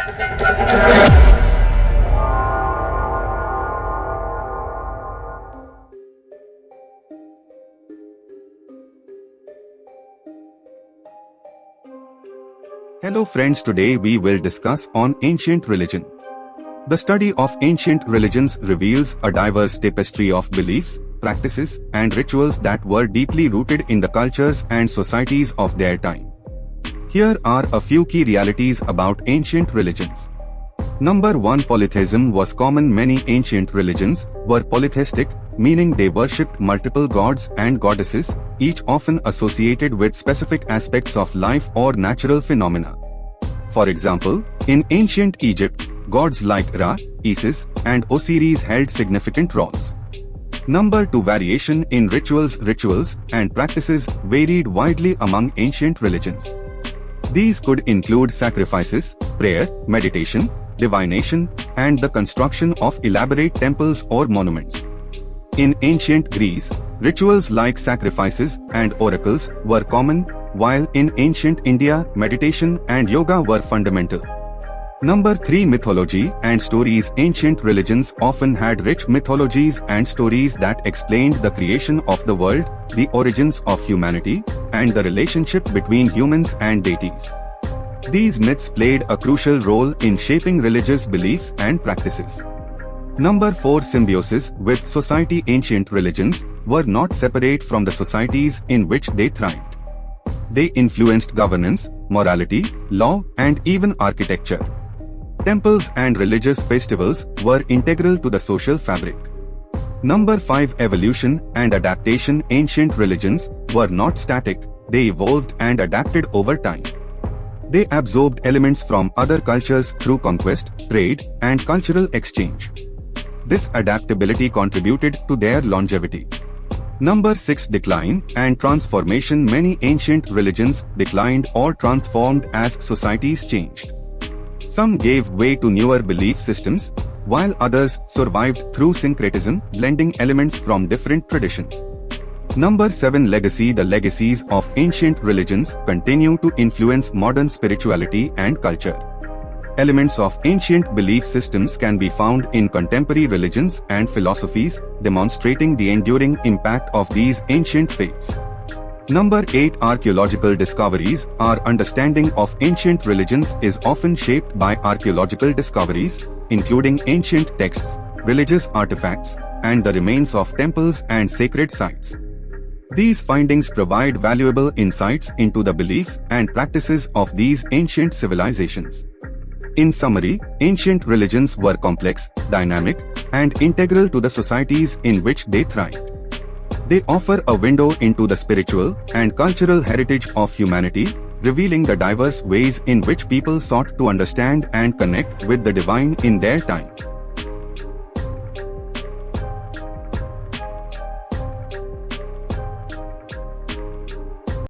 Hello friends, today we will discuss on ancient religion. The study of ancient religions reveals a diverse tapestry of beliefs, practices, and rituals that were deeply rooted in the cultures and societies of their time. Here are a few key realities about ancient religions. Number 1. Polytheism was common. Many ancient religions were polytheistic, meaning they worshipped multiple gods and goddesses, each often associated with specific aspects of life or natural phenomena. For example, in ancient Egypt, gods like Ra, Isis, and Osiris held significant roles. Number 2. Variation in rituals. Rituals and practices varied widely among ancient religions. These could include sacrifices, prayer, meditation, divination, and the construction of elaborate temples or monuments. In ancient Greece, rituals like sacrifices and oracles were common, while in ancient India, meditation and yoga were fundamental. Number 3. Mythology and stories. Ancient religions often had rich mythologies and stories that explained the creation of the world, the origins of humanity, and the relationship between humans and deities. These myths played a crucial role in shaping religious beliefs and practices. Number 4. Symbiosis with society. Ancient religions were not separate from the societies in which they thrived. They influenced governance, morality, law, and even architecture. Temples and religious festivals were integral to the social fabric. Number 5. Evolution and adaptation. Ancient religions were not static, they evolved and adapted over time. They absorbed elements from other cultures through conquest, trade, and cultural exchange. This adaptability contributed to their longevity. Number 6. Decline and transformation. Many ancient religions declined or transformed as societies changed. Some gave way to newer belief systems, while others survived through syncretism, blending elements from different traditions. Number 7. Legacy. The legacies of ancient religions continue to influence modern spirituality and culture. Elements of ancient belief systems can be found in contemporary religions and philosophies, demonstrating the enduring impact of these ancient faiths. Number 8. Archaeological discoveries. Our understanding of ancient religions is often shaped by archaeological discoveries, including ancient texts, religious artifacts, and the remains of temples and sacred sites. These findings provide valuable insights into the beliefs and practices of these ancient civilizations. In summary, ancient religions were complex, dynamic, and integral to the societies in which they thrived. They offer a window into the spiritual and cultural heritage of humanity, revealing the diverse ways in which people sought to understand and connect with the divine in their time.